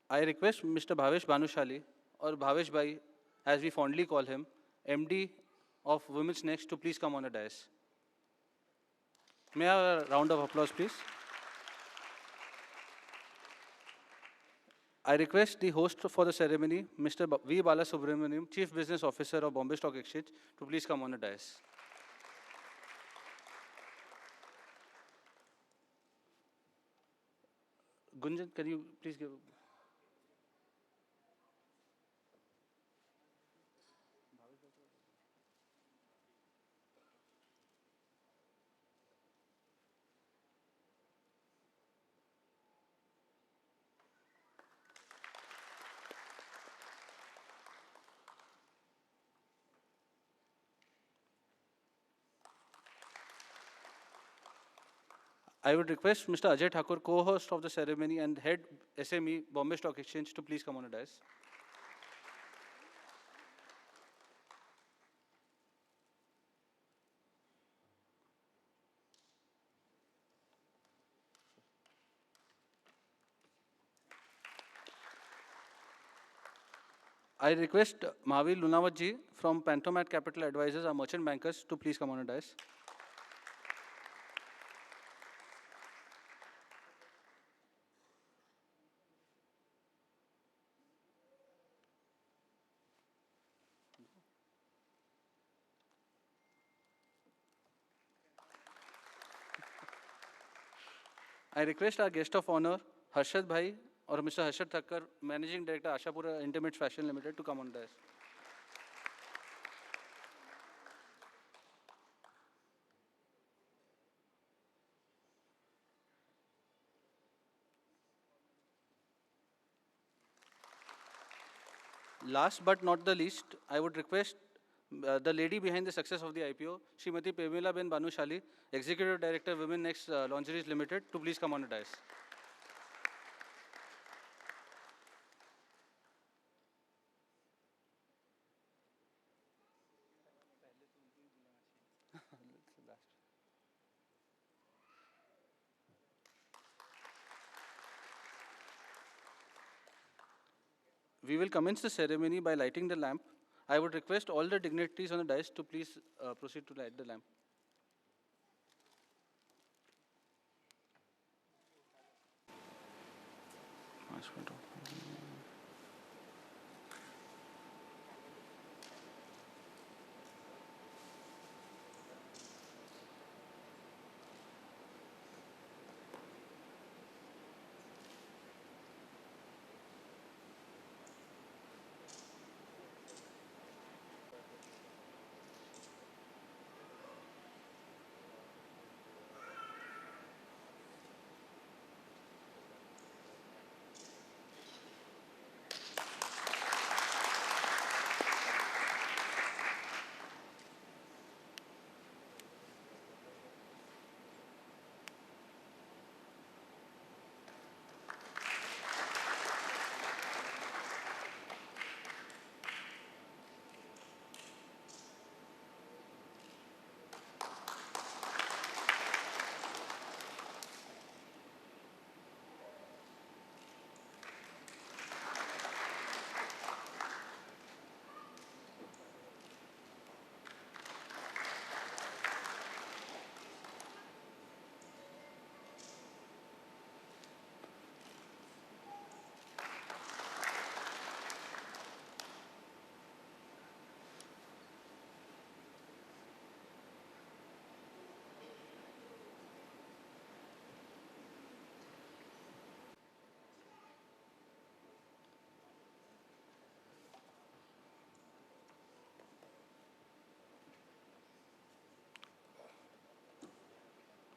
I request Mr. Bhavesh Banushali, or Bhavesh Bhai, as we fondly call him, MD of Women's Next, to please come on the dais. May I have a round of applause, please? I request the host for the ceremony, Mr. V. Balasubramaniam, Chief Business Officer of Bombay Stock Exchange, to please come on the dais. Gunjan, can you please give... I would request Mr. Ajay Thakur, co-host of the ceremony and head SME, Bombay Stock Exchange, to please come on the dais. I request Mahavir Lunawat from Pantomat Capital Advisors, our merchant bankers, to please come on the dais. I request our guest of honor, Harshad Bhai, or Mr. Harshad Thakkar, Managing Director, Ashapura Intimates Fashion Limited, to come on the dais. Last but not the least, I would request the lady behind the success of the IPO, Srimati Pemila Ben Banushali, Executive Director, Women Next Loungeries Limited, to please come on the dais. We will commence the ceremony by lighting the lamp. I would request all the dignitaries on the dais to please proceed to light the lamp.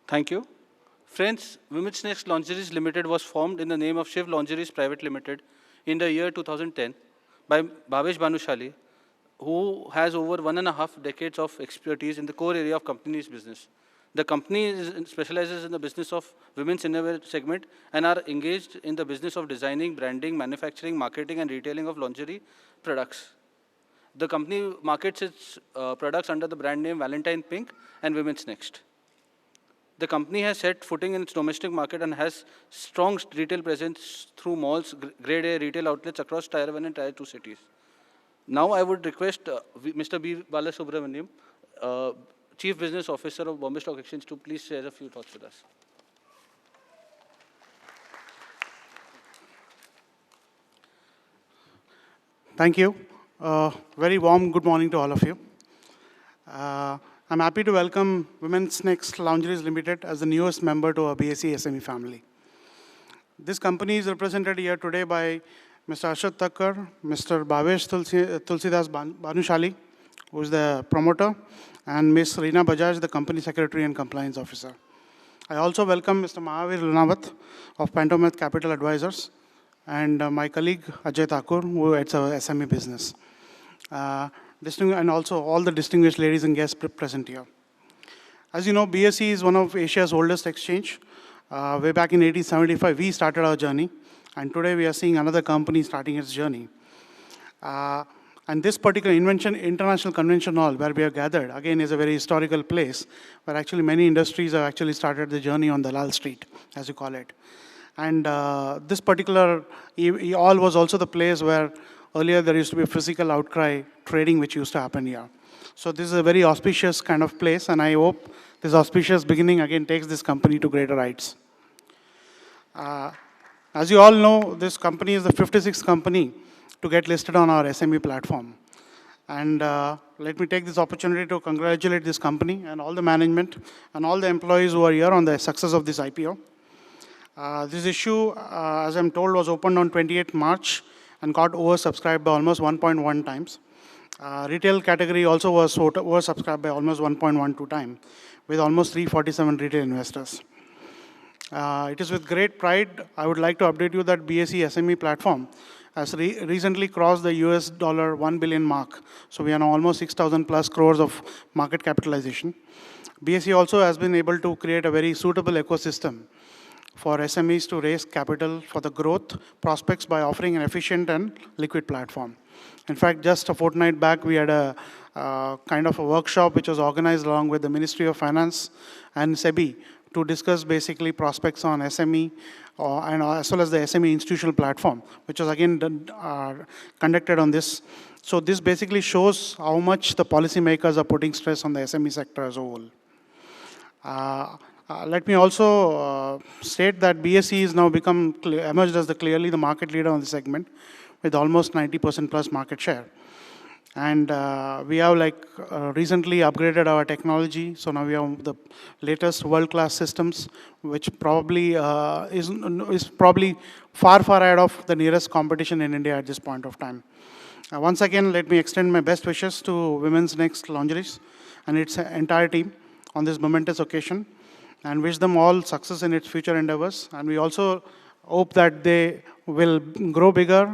Thank you. Friends, Women's Next Lingeries Limited was formed in the name of Shiv Lingeries Private Limited in the year 2010 by Bhavesh Banushali, who has over 1.5 decades of expertise in the core area of company's business. The company specializes in the business of women's innerwear segment and are engaged in the business of designing, branding, manufacturing, marketing, and retailing of lingerie products. The company markets its products under the brand name Valentine Pink and Women's Next. The company has set footing in its domestic market and has strong retail presence through malls, grade A retail outlets across Tier 1 and Tier 2 cities. Now I would request Mr. B. Balasubramaniam, uh, Chief Business Officer of Bombay Stock Exchange, to please share a few thoughts with us. Thank you. Very warm good morning to all of you. I'm happy to welcome Women's Next Loungeries Limited as the newest member to our BSE SME family. This company is represented here today by Mr. Arshad Thakkar, Mr. Bhavesh Tulsidas Banushali, who is the promoter, and Ms. Reena Bajaj, the company secretary and compliance officer. I also welcome Mr. Mahavir Lunawat of Pantomath Capital Advisors, and my colleague Ajay Thakur, who heads our SME business. And also all the distinguished ladies and guests present here. As you know, BSE is one of Asia's oldest exchange. Way back in 1875, we started our journey, and today we are seeing another company starting its journey. And this particular International Convention Hall, where we are gathered, again, is a very historical place, where actually many industries have actually started the journey on Dalal Street, as you call it. And this particular hall was also the place where earlier there used to be a physical outcry trading which used to happen here. So this is a very auspicious kind of place, and I hope this auspicious beginning again takes this company to greater heights. As you all know, this company is the 56th company to get listed on our SME platform. And let me take this opportunity to congratulate this company and all the management and all the employees who are here on the success of this IPO. This issue, as I'm told, was opened on 28th March and got oversubscribed by almost 1.1 times. Retail category also was oversubscribed by almost 1.12 times, with almost 347 retail investors. It is with great pride I would like to update you that BSE SME platform has recently crossed the US dollar 1 billion mark. So we are now almost 6,000 plus crores of market capitalization. BSE also has been able to create a very suitable ecosystem for SMEs to raise capital for the growth prospects by offering an efficient and liquid platform. In fact, just a fortnight back, we had a kind of a workshop which was organized along with the Ministry of Finance and SEBI to discuss basically prospects on SME and as well as the SME institutional platform, which was again conducted on this. So this basically shows how much the policymakers are putting stress on the SME sector as a whole. Let me also state that BSE is now emerged as clearly the market leader on the segment with almost 90% plus market share. And we have recently upgraded our technology. So now we have the latest world-class systems, which probably is probably far ahead of the nearest competition in India at this point of time. Once again, let me extend my best wishes to Women's Next Loungeries and its entire team on this momentous occasion, and wish them all success in its future endeavors. And we also hope that they will grow bigger,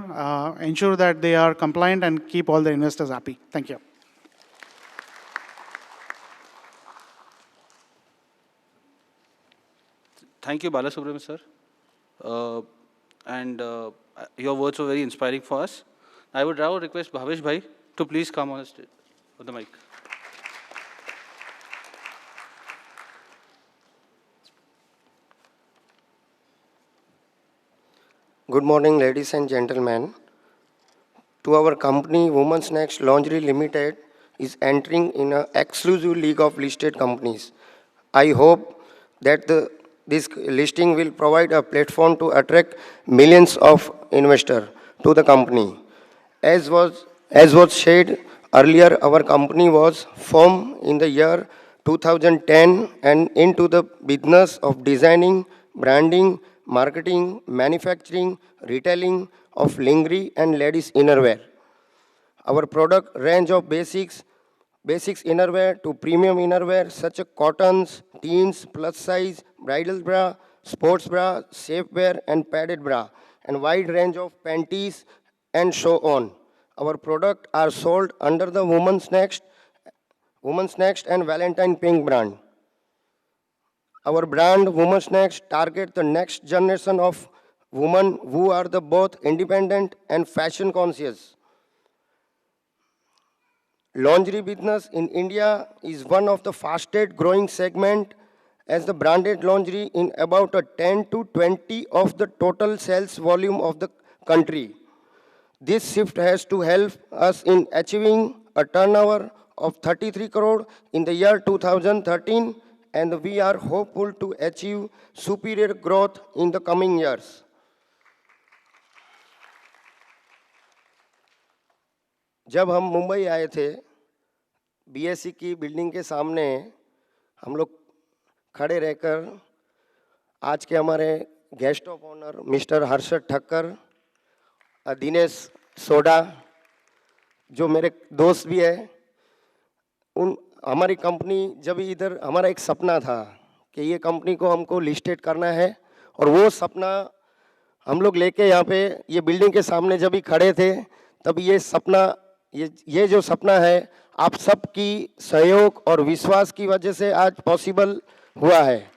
ensure that they are compliant, and keep all the investors happy. Thank you. Thank you, Balasubramaniam, sir. Your words were very inspiring for us. I would now request Bhavesh Bhai to please come on the mic. Good morning, ladies and gentlemen. To our company, Women's Next Lingerie Limited is entering in an exclusive league of listed companies. I hope that this listing will provide a platform to attract millions of investors to the company. As was said earlier, our company was formed in the year 2010 and into the business of designing, branding, marketing, manufacturing, retailing of lingerie and ladies innerwear. Our product range of basics innerwear to premium innerwear such as cottons, teens, plus size, bridal bra, sports bra, shapewear and padded bra, and wide range of panties and so on. Our products are sold under the Women's Next and Valentine Pink brand. Our brand, Women's Next, target the next generation of women who are both independent and fashion conscious. Lingerie business in India is one of the fastest growing segment, as the branded lingerie in about a 10 to 20 of the total sales volume of the country. This shift has to help us in achieving a turnover of 33 crore in the year 2013, and we are hopeful to achieve superior growth in the coming years. जब हम मुंबई आए थे BSc की building के सामने हम लोग खड़े रहकर आज के हमारे guest of honour mister Harshad Thakkar, Dinesh Soda जो मेरे दोस्त भी है, उन हमारी कंपनी जब इधर हमारा एक सपना था कि ये कंपनी को हमको लिस्टेड करना है, और वो सपना हम लोग लेके यहाँ पे ये बिल्डिंग के सामने जब भी खड़े थे तब ये सपना ये जो सपना है आप सबकी सहयोग और विश्वास की वजह से आज पॉसिबल हुआ है।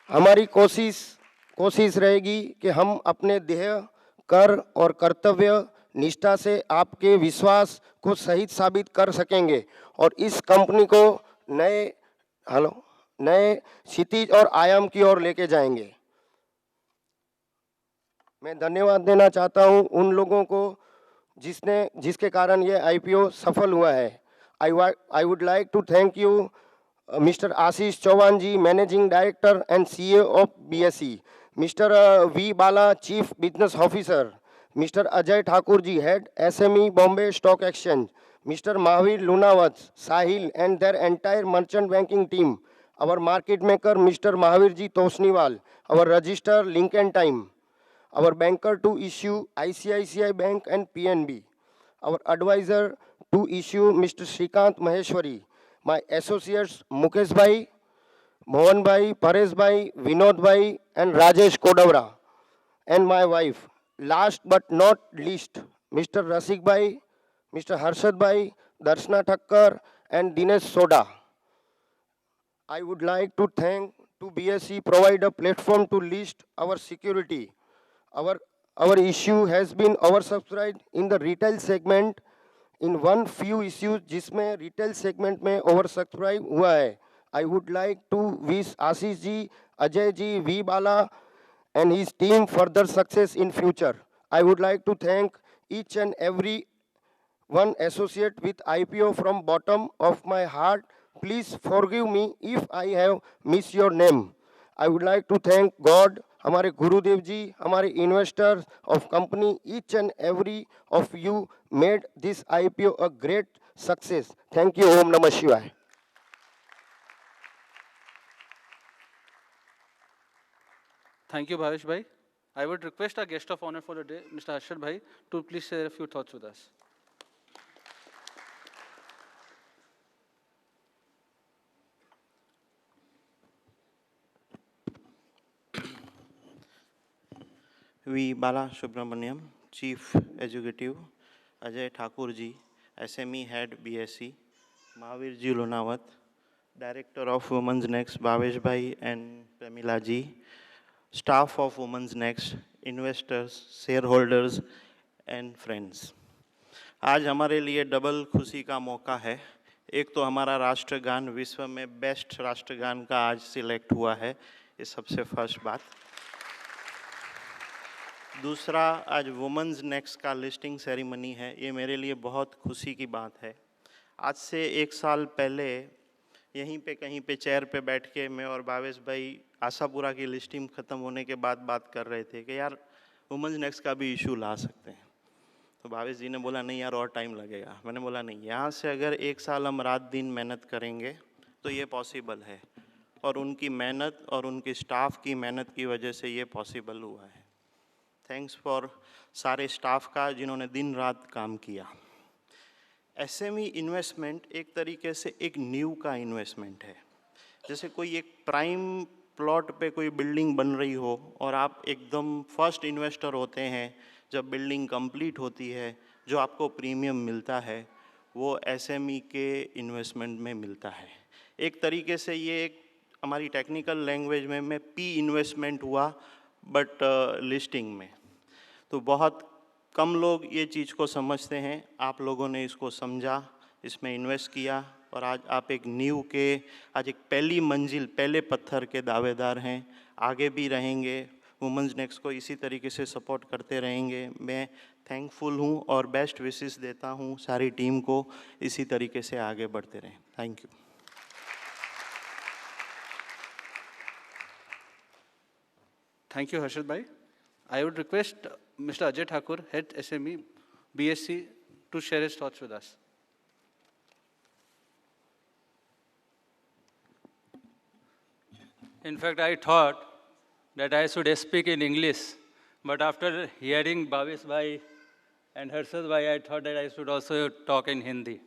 हमारी कोशिश रहेगी कि हम अपने ध्येय कर और कर्तव्य निष्ठा से आपके विश्वास को सही साबित कर सकेंगे और इस कंपनी को नए क्षितिज और आयाम की ओर लेके जाएंगे। मैं धन्यवाद देना चाहता हूं उन लोगों को जिसके कारण ये आईपीओ सफल हुआ है। I would like to thank you Mr. Ashish Chauhan ji, Managing Director and CEO of BSE, Mr. V. Bala, Chief Business Officer, Mr. Ajay Thakur ji, Head SME Bombay Stock Exchange, Mr. Mahavir Lunawat, Sahil and their entire merchant banking team, our market maker Mr. Mahavir ji Tosniwal, our register Link and Time, our banker to issue ICICI Bank and PNB, our advisor to issue Mr. Shrikant Maheshwari, my associates Mukesh Bhai, Mohan Bhai, Paresh Bhai, Vinod Bhai and Rajesh Kodavra, and my wife. Last but not least, Mr. Rasik Bhai, Mr. Harshad Bhai, Darshana Thakkar and Dinesh Soda. I would like to thank to BSE provide a platform to list our security. Our issue has been oversubscribed in the retail segment in one few issues जिसमें retail segment में oversubscribe हुआ है. I would like to wish Ashish ji, Ajay ji, V Bala and his team further success in future. I would like to thank each and every one associate with IPO from bottom of my heart. Please forgive me if I have missed your name. I would like to thank God, हमारे गुरुदेव जी, हमारे investors of company, each and every of you made this IPO a great success. Thank you. ओम नमः शिवाय. Thank you, Bhavesh Bhai. I would request our guest of honor for the day, Mr. Harshad Bhai, to please share a few thoughts with us. V. Bala Subramaniam, Chief Executive, Ajay Thakur ji, SME Head BSE, Mahavir ji Lunawat, Director of Women's Next, Bhavesh Bhai and Pramila ji, staff of Women's Next, investors, shareholders and friends. आज हमारे लिए double खुशी का मौका है. एक तो हमारा राष्ट्रगान विश्व में बेस्ट राष्ट्रगान का आज सिलेक्ट हुआ है, ये सबसे फर्स्ट बात. दूसरा, आज वुमेंस नेक्स्ट का लिस्टिंग सेरेमनी है, ये मेरे लिए बहुत खुशी की बात है. आज से 1 साल पहले यहीं पे कहीं पे चेयर पे बैठ के मैं और भावेश भाई आशापुरा की लिस्टिंग ख़त्म होने के बाद बात कर रहे थे कि यार वुमेंस नेक्स्ट का भी इशू ला सकते हैं. तो भावेश जी ने बोला नहीं यार और टाइम लगेगा. मैंने बोला नहीं, यहाँ से अगर 1 साल हम रात दिन मेहनत करेंगे तो ये पॉसिबल है, और उनकी मेहनत और उनकी स्टाफ की मेहनत की वजह से ये पॉसिबल हुआ है. थैंक्स फॉर सारे स्टाफ का जिन्होंने दिन रात काम किया. एसएमई इन्वेस्टमेंट एक तरीके से एक न्यू का इन्वेस्टमेंट है. जैसे कोई एक प्राइम प्लॉट पे कोई बिल्डिंग बन रही हो और आप एकदम फर्स्ट इन्वेस्टर होते हैं, जब बिल्डिंग कंप्लीट होती है जो आपको प्रीमियम मिलता है वो एसएमई के इन्वेस्टमेंट में मिलता है. एक तरीके से ये एक हमारी टेक्निकल लैंग्वेज में पी इन्वेस्टमेंट हुआ बट लिस्टिंग में. तो बहुत कम लोग ये चीज़ को समझते हैं. आप लोगों ने इसको समझा, इसमें इन्वेस्ट किया और आज आप एक नींव के, आज एक पहली मंजिल, पहले पत्थर के दावेदार हैं। आगे भी रहेंगे, वुमेन्स नेक्स्ट को इसी तरीके से सपोर्ट करते रहेंगे। मैं थैंकफुल हूँ और बेस्ट विशेस देता हूँ सारी टीम को, इसी तरीके से आगे बढ़ते रहें। Thank you. Thank you, Harshad Bhai. I would request Mr. Ajay Thakur, Head SME, BSc, to share his thoughts with us. In fact, I thought that I should speak in English, but after hearing Bhavesh Bhai and Harshad Bhai, I thought that I should also talk in Hindi.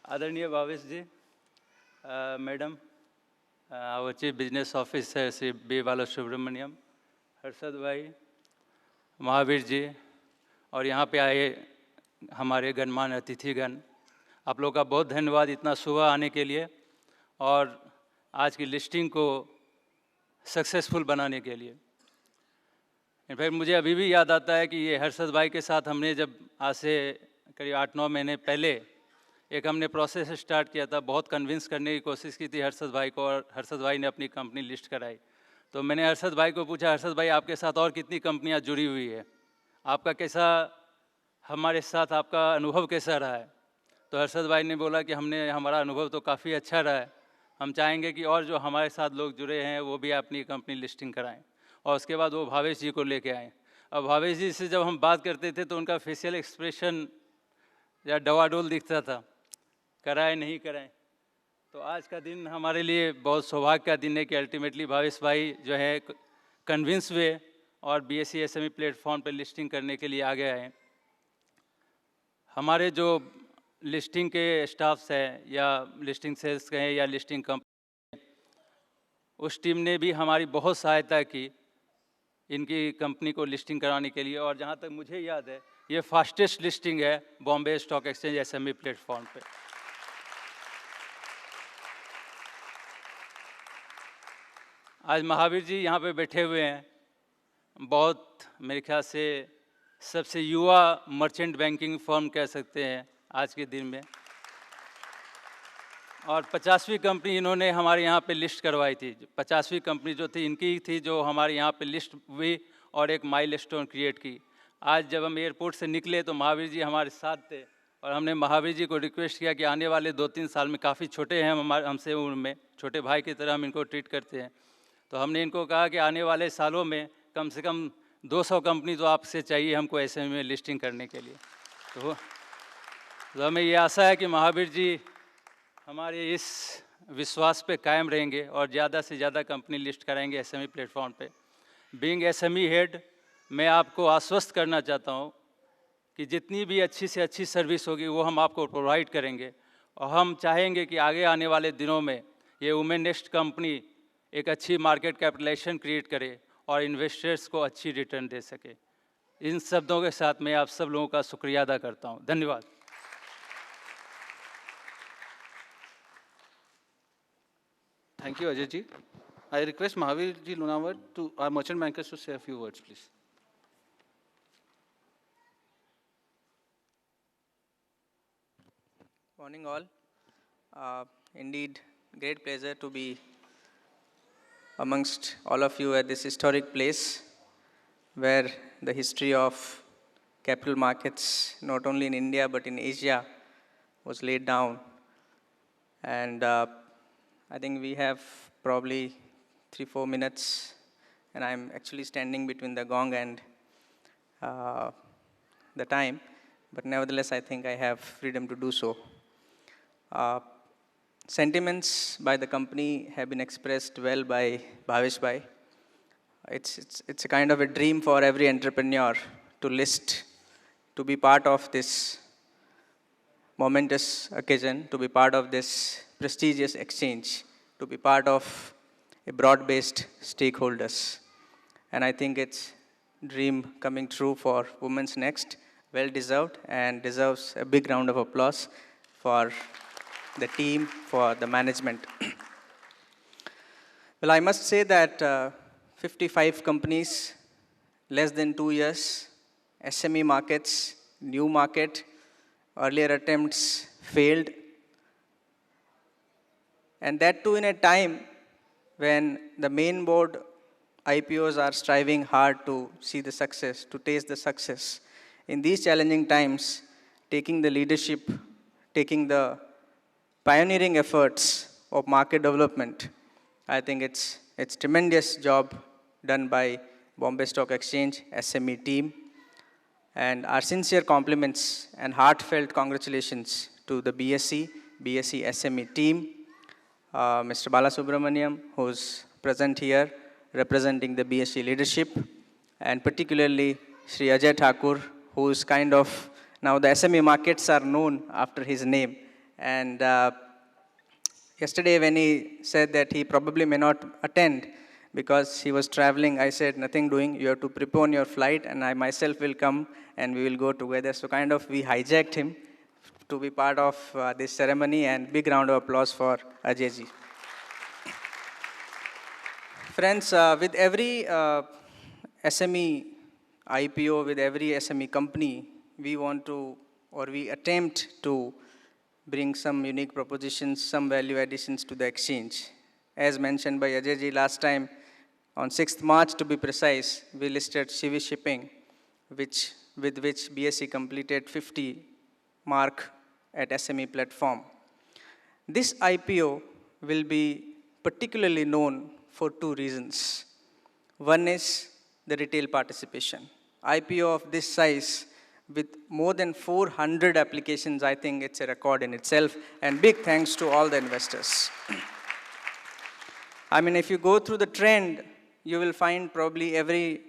आदरणीय Bhavesh ji, madam, our Chief Business Officer Shri B Bala Subramanyam, Harshad bhai, Mahavir जी और यहाँ पे आए हमारे गणमान्य अतिथिगण, आप लोग का बहुत धन्यवाद इतना सुबह आने के लिए और आज की लिस्टिंग को सक्सेसफुल बनाने के लिए। इनफैक्ट मुझे अभी भी याद आता है कि ये हर्षद भाई के साथ हमने जब आज से करीब 8-9 महीने पहले एक हमने प्रोसेस स्टार्ट किया था, बहुत कन्विंस करने की कोशिश की थी हर्षद भाई को और हर्षद भाई ने अपनी कंपनी लिस्ट कराई। तो मैंने हर्षद भाई को पूछा, हर्षद भाई आपके साथ और कितनी कंपनियां जुड़ी हुई है, आपका कैसा हमारे साथ आपका अनुभव कैसा रहा है? तो हर्षद भाई ने बोला कि हमारा अनुभव तो काफ़ी अच्छा रहा है, हम चाहेंगे कि और जो हमारे साथ लोग जुड़े हैं वो भी अपनी कंपनी लिस्टिंग कराएँ। और उसके बाद वो भावेश जी को लेके आए। अब भावेश जी से जब हम बात करते थे तो उनका फेशियल एक्सप्रेशन या डवाडोल दिखता था, कराएं नहीं कराएं। तो आज का दिन हमारे लिए बहुत सौभाग्य का दिन है कि अल्टीमेटली भावेश भाई जो है कन्विंस हुए और बीएससी एसएमई प्लेटफॉर्म पर लिस्टिंग करने के लिए आगे आए। हमारे जो लिस्टिंग के स्टाफ्स हैं या लिस्टिंग सेल्स कहें या लिस्टिंग कंपनी, उस टीम ने भी हमारी बहुत सहायता की इनकी कंपनी को लिस्टिंग कराने के लिए। और जहाँ तक मुझे याद है ये फास्टेस्ट लिस्टिंग है Bombay stock exchange SME platform पे। आज महावीर जी यहाँ पे बैठे हुए हैं, बहुत मेरे ख्याल से सबसे युवा मर्चेंट बैंकिंग फर्म कह सकते हैं आज के दिन में, और 50वीं कंपनी इन्होंने हमारे यहाँ पे लिस्ट करवाई थी। 50वीं कंपनी जो थी इनकी ही थी जो हमारे यहाँ पे लिस्ट हुई और एक माइलस्टोन क्रिएट की। आज जब हम एयरपोर्ट से निकले तो महावीर जी हमारे साथ थे और हमने महावीर जी को रिक्वेस्ट किया कि आने वाले 2-3 साल में, काफ़ी छोटे हैं हमसे उम्र में, छोटे भाई की तरह हम इनको ट्रीट करते हैं, तो हमने इनको कहा कि आने वाले सालों में कम से कम 200 कंपनी तो आपसे चाहिए हमको एसएमई में लिस्टिंग करने के लिए। तो हमें ये आशा है कि महावीर जी हमारे इस विश्वास पे कायम रहेंगे और ज़्यादा से ज़्यादा कंपनी लिस्ट कराएंगे एसएमई प्लेटफॉर्म पे। बीइंग एसएमई हेड, मैं आपको आश्वस्त करना चाहता हूँ कि जितनी भी अच्छी से अच्छी सर्विस होगी वो हम आपको प्रोवाइड करेंगे और हम चाहेंगे कि आगे आने वाले दिनों में ये वुमेन नेक्स्ट कंपनी एक अच्छी मार्केट कैपिटलाइजेशन क्रिएट करे और इन्वेस्टर्स को अच्छी रिटर्न दे सके। इन शब्दों के साथ मैं आप सब लोगों का शुक्रिया अदा करता हूँ। धन्यवाद। Thank you, Ajay ji. I request Mahavir ji Lunawar to our merchant bankers to say a few words, please. Morning all. Indeed, great pleasure to be amongst all of you at this historic place where the history of capital markets, not only in India but in Asia, was laid down. And I think we have probably 3-4 minutes, and I'm actually standing between the gong and the time, but nevertheless I think I have freedom to do so. Sentiments by the company have been expressed well by Bhavesh Bhai. It's a kind of a dream for every entrepreneur to list, to be part of this momentous occasion, to be part of this prestigious exchange, to be part of a broad-based stakeholders. And I think it's a dream coming true for Women's Next, well deserved, and deserves a big round of applause for the team, for the management. Well, I must say that 55 companies, less than 2 years, SME markets, new market, Earlier attempts failed. And that too in a time when the main board IPOs are striving hard to see the success, to taste the success. In these challenging times, taking the leadership, taking the pioneering efforts of market development, I think it's tremendous job done by Bombay Stock Exchange SME team. And our sincere compliments and heartfelt congratulations to the BSE SME team, Mr. Balasubramaniam, who's present here representing the BSE leadership, and particularly Sri Ajay Thakur, who's kind of, now the SME markets are known after his name. And yesterday when he said that he probably may not attend because he was traveling, I said, nothing doing, you have to prepone your flight and I myself will come and we will go together. So kind of we hijacked him to be part of this ceremony, and big round of applause for Ajay ji. Friends, with every SME IPO, with every SME company, we want to, or we attempt to bring some unique propositions, some value additions to the exchange. As mentioned by Ajay ji last time, on 6th March to be precise, we listed Shivi Shipping, with which BSE completed 50 mark at SME platform. This IPO will be particularly known for two reasons. One is the retail participation. IPO of this size with more than 400 applications, I think it's a record in itself, and big thanks to all the investors. I mean, if you go through the trend, you will find probably every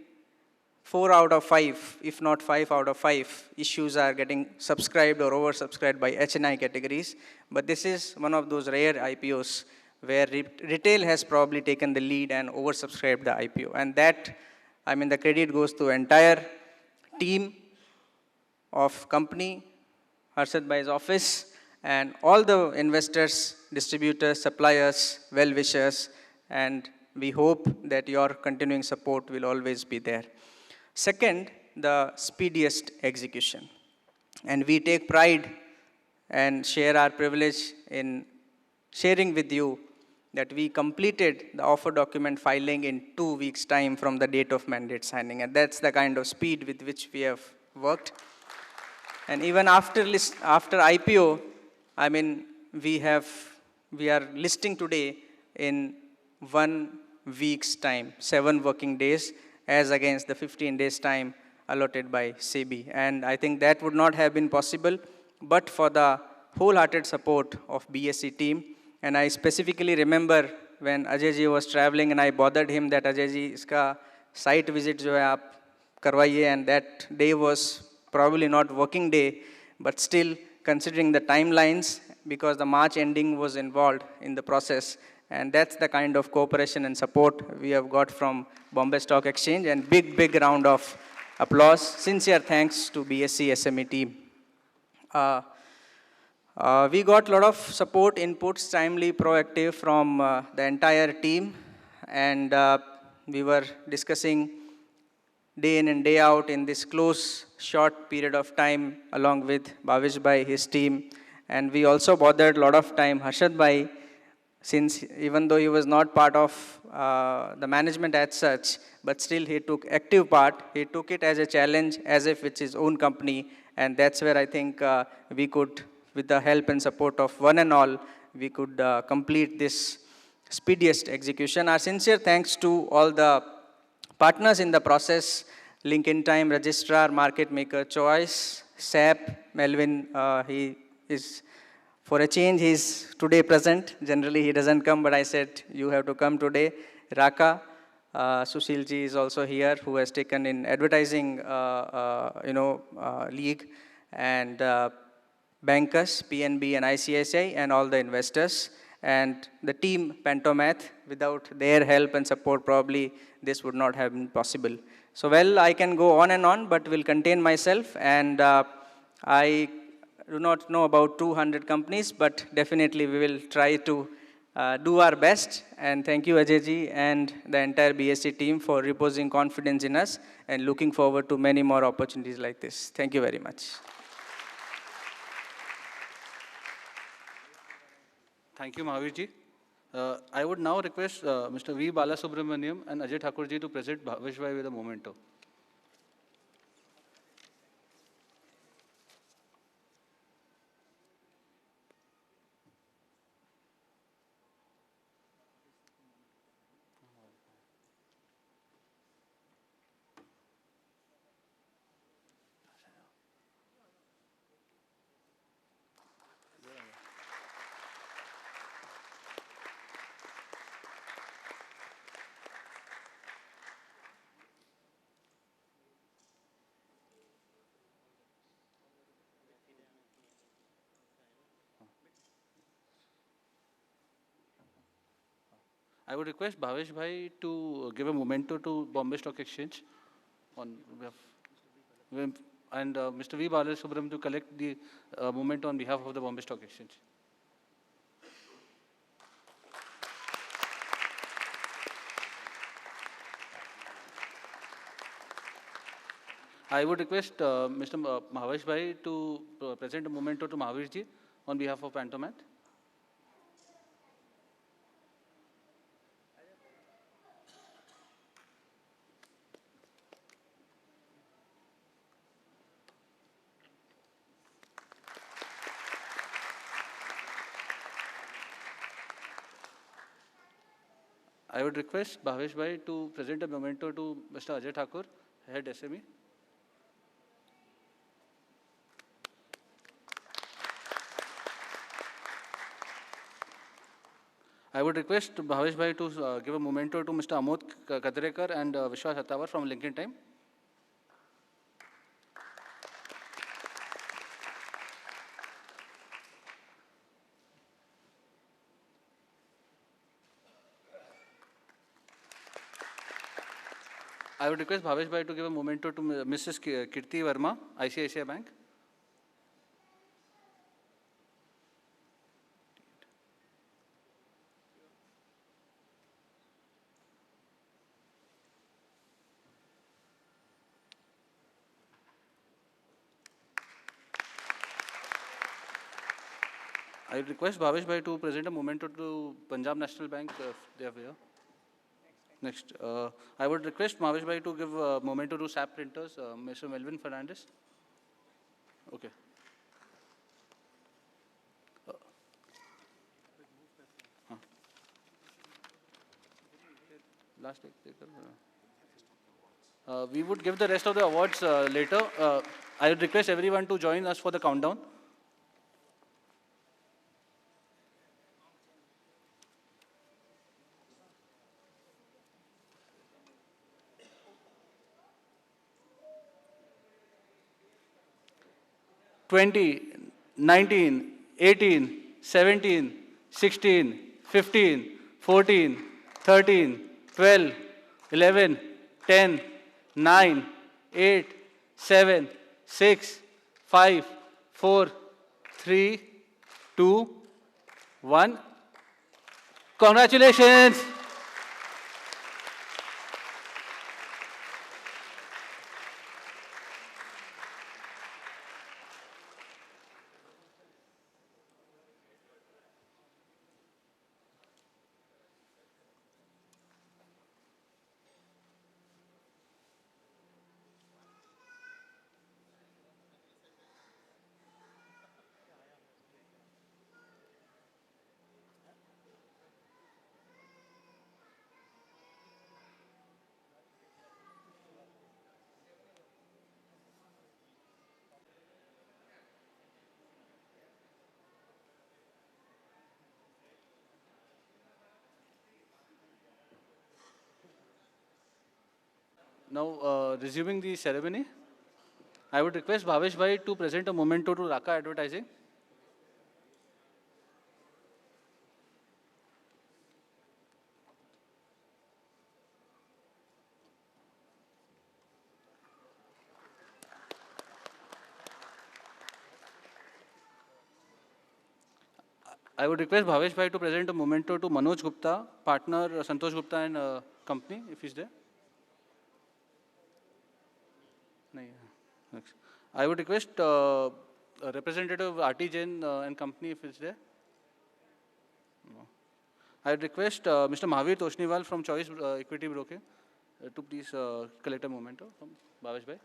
4 out of 5, if not 5 out of 5, issues are getting subscribed or oversubscribed by HNI categories. But this is one of those rare IPOs where retail has probably taken the lead and oversubscribed the IPO. And that, I mean, the credit goes to entire team of company, Harshad Bhai's office, and all the investors, distributors, suppliers, well-wishers, and we hope that your continuing support will always be there. Second, the speediest execution. And we take pride and share our privilege in sharing with you that we completed the offer document filing in 2 weeks' time from the date of mandate signing. And that's the kind of speed with which we have worked. And even after IPO, I mean, we are listing today in 1 week's time, 7 working days, as against the 15 days time allotted by SEBI. And I think that would not have been possible but for the wholehearted support of BSE team. And I specifically remember when Ajay ji was traveling and I bothered him that Ajay ji, iska site visit jo hai aap karwaiye, and that day was probably not working day, but still considering the timelines, because the March ending was involved in the process. And that's the kind of cooperation and support we have got from Bombay Stock Exchange, and big round of applause. Sincere thanks to BSE SME team. We got a lot of support, inputs, timely, proactive from the entire team. And we were discussing day in and day out in this close, short period of time along with Bhavesh Bhai, his team. And we also bothered a lot of time Harshad Bhai, since even though he was not part of the management as such, but still he took active part. He took it as a challenge, as if it's his own company. And that's where I think we could, with the help and support of one and all, we could complete this speediest execution. Our sincere thanks to all the partners in the process: Link Time, Registrar, Market Maker Choice, SAP, Melvin, he is, for a change, he's today present. Generally, he doesn't come, but I said, you have to come today. Raka, Sushil ji is also here, who has taken in advertising, league, and bankers, PNB and ICICI, and all the investors. And the team, Pentomath, without their help and support, probably this would not have been possible. So, well, I can go on and on, but will contain myself. And I do not know about 200 companies, but definitely we will try to do our best. And thank you, Ajay ji, and the entire BSE team for reposing confidence in us, and looking forward to many more opportunities like this. Thank you very much. Thank you, Mahavir ji. I would now request Mr. V. Balasubramaniam and Ajay Thakur ji to present Bhavesh Bhai with a memento. I would request Bhavesh Bhai to give a memento to Bombay Stock Exchange on behalf, and Mr. V. Balasubramaniam to collect the memento on behalf of the Bombay Stock Exchange. I would request Mr. Bhavesh Bhai to present a memento to Mahavir ji on behalf of Pantomat. I would request Bhavesh Bhai to present a memento to Mr. Ajay Thakur, Head SME. I would request Bhavesh Bhai to give a memento to Mr. Amod Kadrekar and Vishwas Hattawar from Lincoln Time. I would request Bhavesh Bhai to give a memento to Mrs. Kirti Verma, ICICI Bank. I would request Bhavesh Bhai to present a memento to Punjab National Bank if they are here. Next, I would request Bhavesh Bhai to give a memento to SAP Printers, Mr. Melvin Fernandez. Okay. Last take. We would give the rest of the awards later. I would request everyone to join us for the countdown. Twenty, 19, 18, 17, 16, 15, 14, 13, 12, 11, 10, 9, 8, 7, 6, 5, 4, 3, 2, 1. Congratulations! Now, resuming the ceremony, I would request Bhavesh Bhai to present a memento to Raka Advertising. I would request Bhavesh Bhai to present a memento to Manoj Gupta, partner Santosh Gupta and company, if he's there. No, next. I would request a representative of RT Jain and company, if it's there. I request Mr. Mahavir Toshniwal from Choice Equity Broking to please collect a memento from Bhavesh Bhai.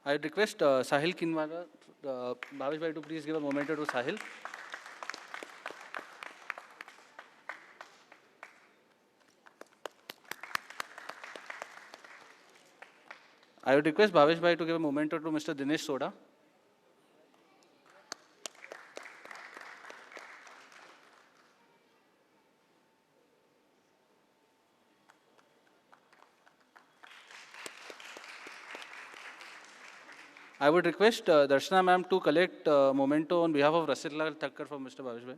I request Sahil Kinwara, Bhavesh Bhai to please give a memento to Sahil. I would request Bhavesh Bhai to give a memento to Mr. Dinesh Soda. I would request Darshana ma'am to collect memento on behalf of Rasilal Thakkar from Mr. Bhavesh Bhai.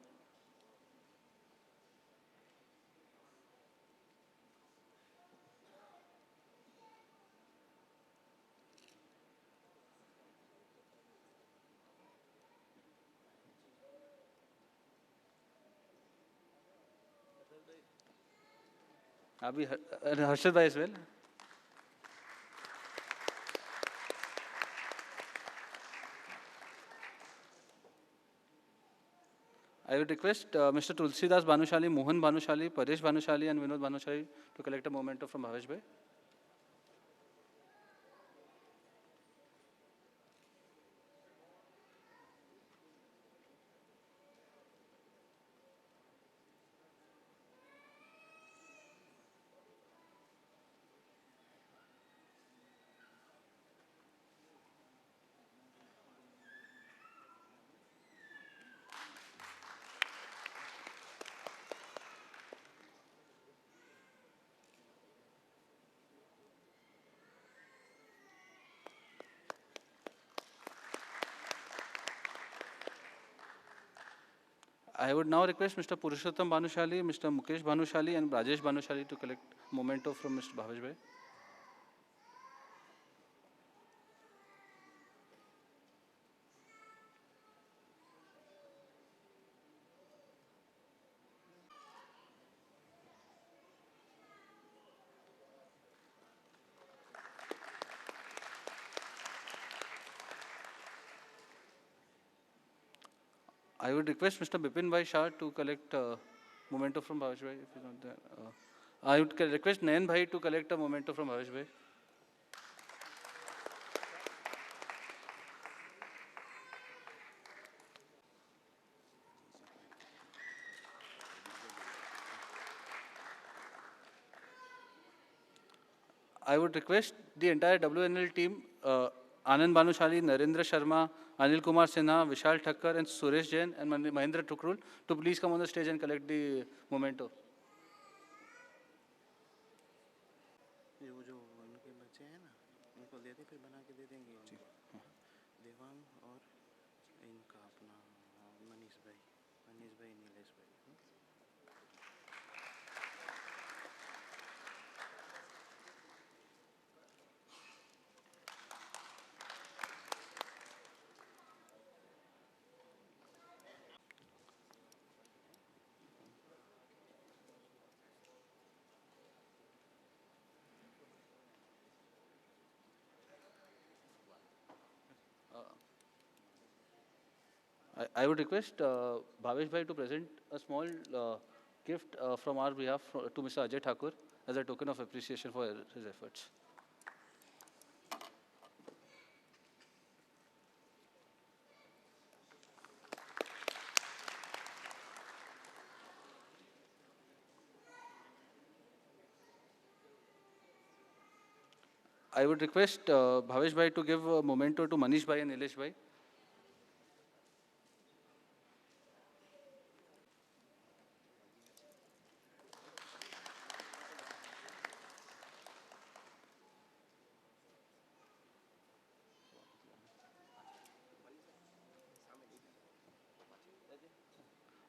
Abhi Harshad Bhai as well. I would request Mr. Tulsidas Bhanushali, Mohan Bhanushali, Paresh Bhanushali, and Vinod Bhanushali to collect a memento from Bhavesh Bhai. I would now request Mr. Purushottam Bhanushali, Mr. Mukesh Bhanushali, and Rajesh Bhanushali to collect memento from Mr. Bhavesh Bhai. I would request Mr. Bipin Bhai Shah to collect memento from Bhavesh Bhai if he's not there. I would request Nayan Bhai to collect a memento from Bhavesh Bhai. I would request the entire WNL team, Anand Bhanushali, Narendra Sharma, Anil Kumar Sinha, Vishal Thakkar, and Suresh Jain, and Mahendra Tukrul to please come on the stage and collect the memento. ये वो जो उनके बच्चे हैं ना उनको दे दे फिर बना के दे देंगे उनको देवांग और इनका अपना मनीष भाई नीलेश भाई I would request Bhavesh Bhai to present a small gift from our behalf to Mr. Ajay Thakur as a token of appreciation for his efforts. I would request Bhavesh Bhai to give a memento to Manish Bhai and Nilesh Bhai.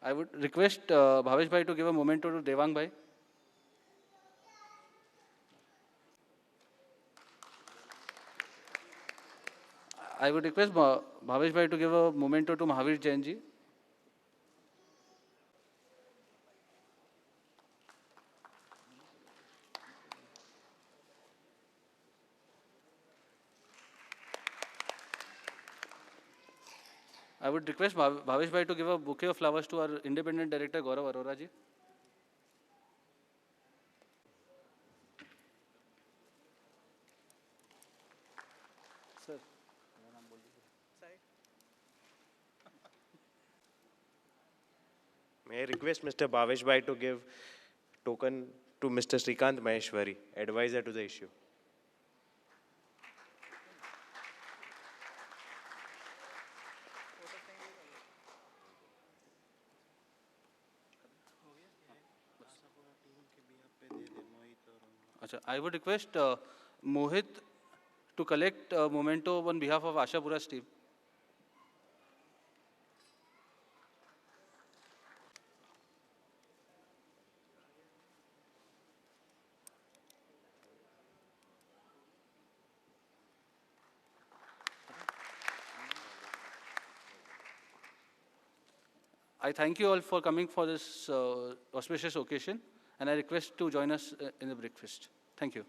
I would request Bhavesh Bhai to give a memento to Devang Bhai. I would request Bhavesh Bhai to give a memento to Mahavir Jain ji. I would request Bhavesh Bhai to give a bouquet of flowers to our independent director Gaurav Arora ji. Sir. May I request Mr. Bhavesh Bhai to give token to Mr. Srikant Maheshwari, advisor to the issue. Acha, I would request Mohit to collect memento on behalf of Ashapura's team. I thank you all for coming for this auspicious occasion, and I request to join us in the breakfast. Thank you.